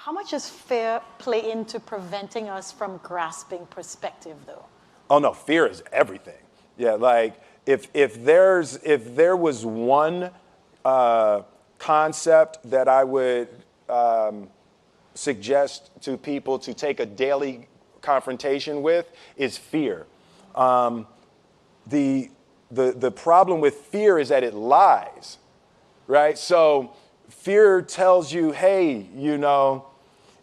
How much does fear play into preventing us from grasping perspective, though? Oh no, fear is everything. Yeah, like if there was one concept that I would suggest to people to take a daily confrontation with, is fear. The problem with fear is that it lies, right? So fear tells you, hey, you know,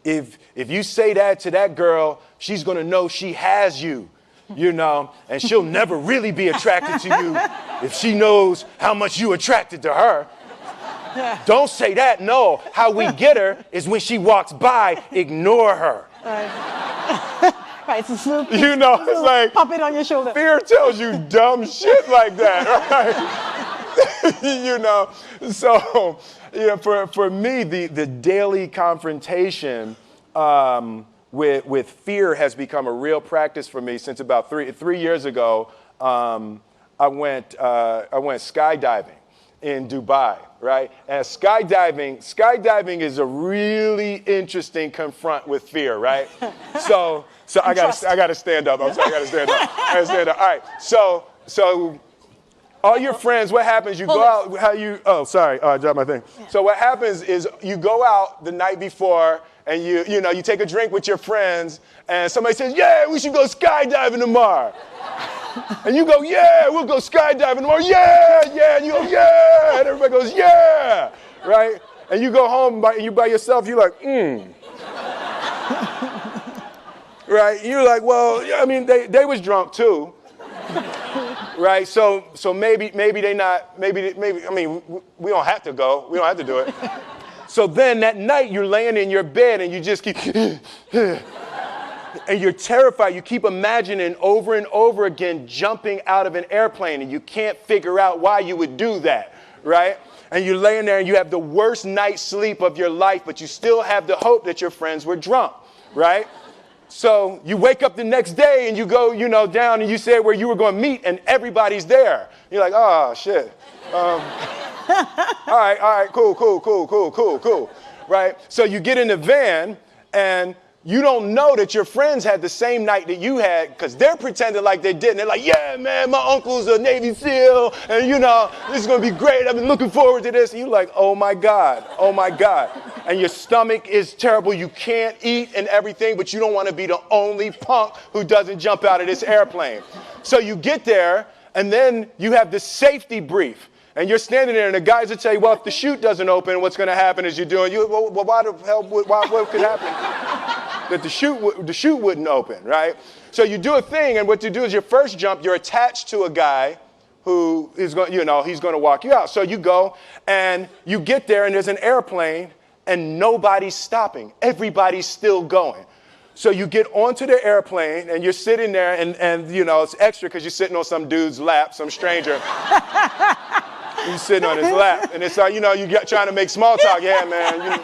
if you say that to that girl, she's gonna know she has you, you know, and she'll never really be attracted to you if she knows how much you attracted to her. Don't say that, no. How we get her is when she walks by, ignore her. Right, it's a little, You know, it's like, pop it on your shoulder. fear tells you dumb shit like that, right? You know, so, you know, for me, the daily confrontation with fear has become a real practice for me since about three years ago. I went skydiving in Dubai, right? And skydiving is a really interesting confront with fear, right? So I gotta stand up. I'm sorry, I gotta stand up. All right. So all your friends, what happens? You go out. Oh, sorry. I dropped my thing. Yeah. So what happens is you go out the night before and you take a drink with your friends, and somebody says, "Yeah, we should go skydiving tomorrow." And you go, "Yeah, we'll go skydiving tomorrow." "Yeah, yeah." And you go, "Yeah." And everybody goes, "Yeah." Right? And you go home and you by yourself. You're like, Right? You're like, well, yeah, I mean, they was drunk too. Right? So maybe they not, maybe, I mean, we don't have to go. We don't have to do it. So then that night you're laying in your bed and you just keep, and you're terrified. You keep imagining over and over again jumping out of an airplane, and you can't figure out why you would do that, right? And you're laying there and you have the worst night's sleep of your life, but you still have the hope that your friends were drunk, right? So you wake up the next day and you go, down and you say where you were going to meet, and everybody's there. You're like, oh, shit. All right, cool, right? So you get in the van and you don't know that your friends had the same night that you had, because they're pretending like they didn't. They're like, yeah, man, my uncle's a Navy SEAL, and this is going to be great. I've been looking forward to this. And you're like, oh my God. And your stomach is terrible. You can't eat and everything, but you don't want to be the only punk who doesn't jump out of this airplane. So you get there, and then you have the safety brief. And you're standing there, and the guys will tell you, well, if the chute doesn't open, what's going to happen is you're doing, well, why the hell, what could happen? That the chute wouldn't open, right? So you do a thing, and what you do is your first jump, you're attached to a guy who is going, he's going to walk you out. So you go, and you get there, and there's an airplane, and nobody's stopping. Everybody's still going. So you get onto the airplane, and you're sitting there, and it's extra because you're sitting on some dude's lap, some stranger. You're sitting on his lap, and it's like, you're trying to make small talk. Yeah, man.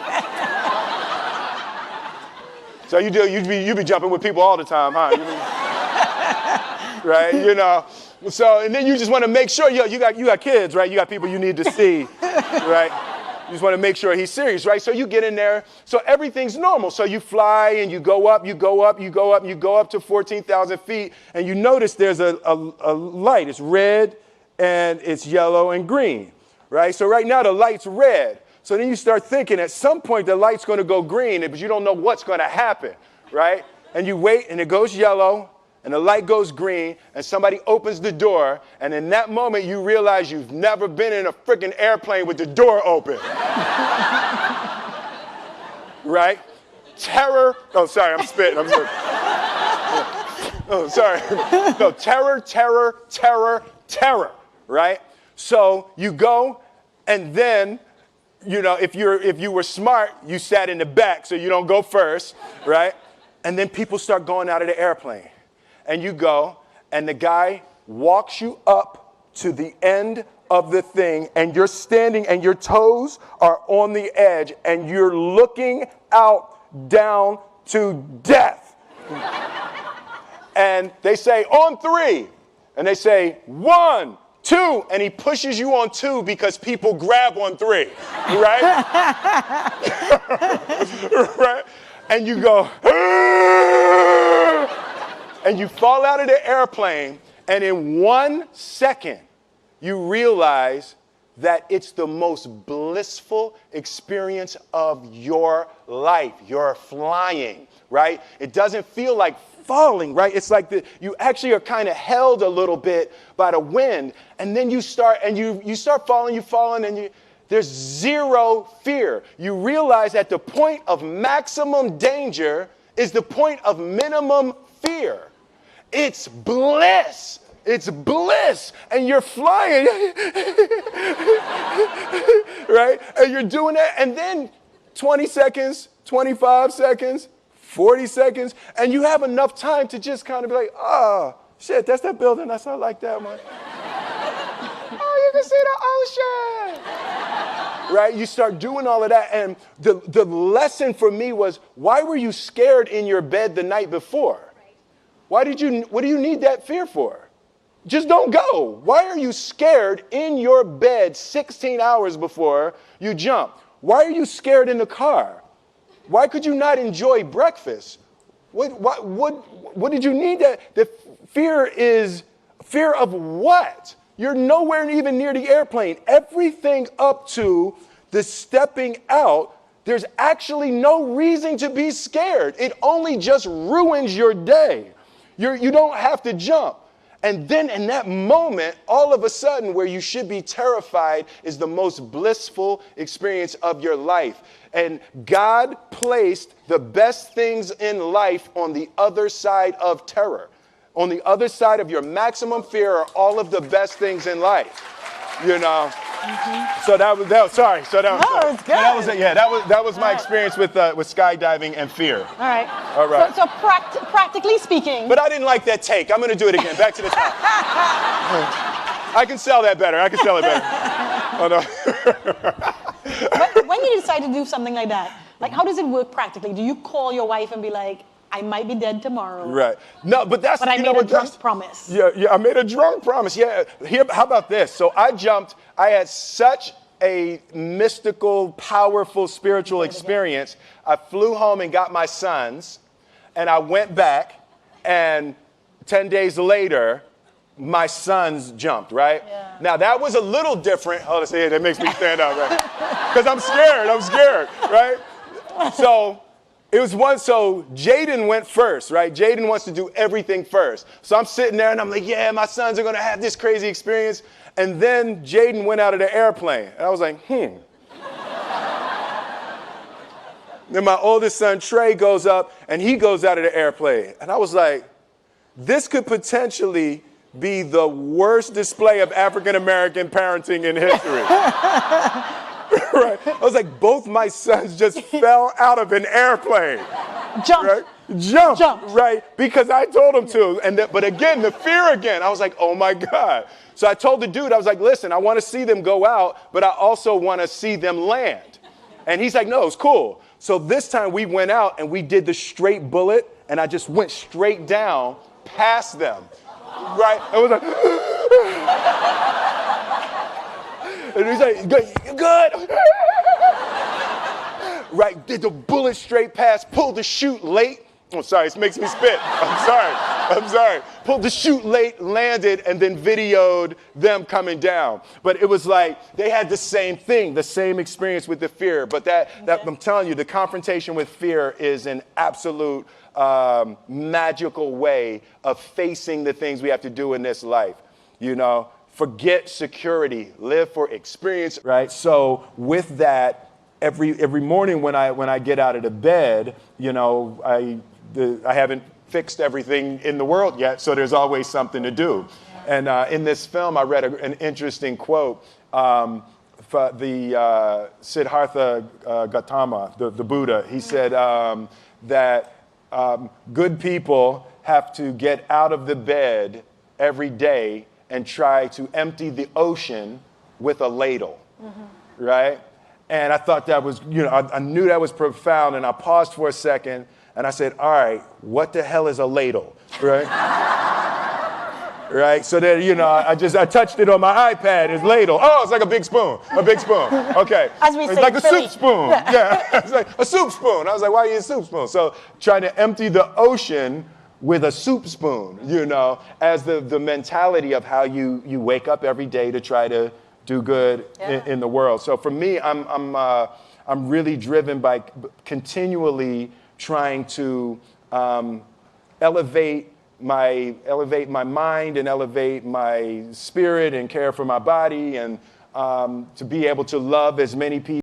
So you be jumping with people all the time, huh? Right? So, and then you just want to make sure, you got kids, right? You got people you need to see, right? You just want to make sure he's serious, right? So you get in there. So everything's normal. So you fly and you go up to 14,000 feet, and you notice there's a light. It's red and it's yellow and green, right? So right now the light's red. So then you start thinking at some point the light's going to go green, but you don't know what's going to happen, right? And you wait, and it goes yellow, and the light goes green, and somebody opens the door, and in that moment you realize you've never been in a freaking airplane with the door open. Right? Terror. Oh, sorry, I'm spitting. Oh, sorry. No, terror, right? So you go, and then, if you were smart, you sat in the back so you don't go first, right? And then people start going out of the airplane. And you go, and the guy walks you up to the end of the thing, and you're standing, and your toes are on the edge, and you're looking out down to death. And they say, on 3. And they say, 1, 2, and he pushes you on 2 because people grab on 3, right? Right? And you go, and you fall out of the airplane, and in 1 second, you realize that it's the most blissful experience of your life. You're flying, right? It doesn't feel like falling, right? It's like you actually are kind of held a little bit by the wind, and then you start falling, and there's zero fear. You realize that the point of maximum danger is the point of minimum fear. It's bliss. It's bliss, and you're flying, right? And you're doing that, and then 20 seconds, 25 seconds, 40 seconds, and you have enough time to just kind of be like, oh, shit, that's that building. I saw like that one. Oh, you can see the ocean. Right? You start doing all of that, and the lesson for me was, why were you scared in your bed the night before? What do you need that fear for? Just don't go. Why are you scared in your bed 16 hours before you jump? Why are you scared in the car? Why could you not enjoy breakfast? What did you need that? The fear is fear of what? You're nowhere even near the airplane. Everything up to the stepping out, there's actually no reason to be scared. It only just ruins your day. You don't have to jump. And then in that moment, all of a sudden, where you should be terrified is the most blissful experience of your life. And God placed the best things in life on the other side of terror. On the other side of your maximum fear are all of the best things in life. You know? Mm-hmm. So that was sorry. So that was, no, it's good. That was my experience with skydiving and fear. All right. All right. So practically speaking. But I didn't like that take. I'm going to do it again. Back to the top. I can sell that better. Oh, no. When you decide to do something like that, like how does it work practically? Do you call your wife and be like, I might be dead tomorrow. Right. No, but that's. But I made a drunk promise. Yeah, I made a drunk promise. Yeah. How about this? So I jumped. I had such a mystical, powerful, spiritual experience. I flew home and got my sons, and I went back, and 10 days later, my sons jumped, right? Yeah. Now, that was a little different. Oh, see, that makes me stand up, right? Because I'm scared, right? So Jaden went first, right? Jaden wants to do everything first. So I'm sitting there, and I'm like, yeah, my sons are going to have this crazy experience. And then Jaden went out of the airplane. And I was like, Then my oldest son, Trey, goes up, and he goes out of the airplane. And I was like, this could potentially be the worst display of African-American parenting in history. Right? I was like, both my sons just fell out of an airplane. Jumped. Right? Jumped. Right? Because I told them to. But again, the fear again. I was like, oh my God. So I told the dude, I was like, listen, I want to see them go out, but I also want to see them land. And he's like, no, it's cool. So this time we went out and we did the straight bullet, and I just went straight down past them. Right? I was like, and he's like, good. Right, did the bullet straight past, pulled the chute late. Oh, sorry, this makes me spit. I'm sorry. Pulled the chute late, landed, and then videoed them coming down. But it was like they had the same thing, the same experience with the fear. But that I'm telling you, the confrontation with fear is an absolute magical way of facing the things we have to do in this life. You know, forget security, live for experience. Right. So with that, every morning when I get out of the bed, you know, I haven't fixed everything in the world yet, so there's always something to do. And in this film, I read an interesting quote for the Siddhartha Gautama, the Buddha. He said that good people have to get out of the bed every day and try to empty the ocean with a ladle, right? And I thought that was, you know, I knew that was profound, and I paused for a second, and I said, all right, what the hell is a ladle, right? right? So that, I touched it on my iPad, it's ladle. Oh, it's like a big spoon, Okay. As we it's say like in a Philly. soup spoon. Yeah, it's like a soup spoon. I was like, why are you a soup spoon? So trying to empty the ocean with a soup spoon, as the mentality of how you wake up every day to try to do good in the world. So for me, I'm really driven by continually trying to elevate my mind and elevate my spirit and care for my body and to be able to love as many people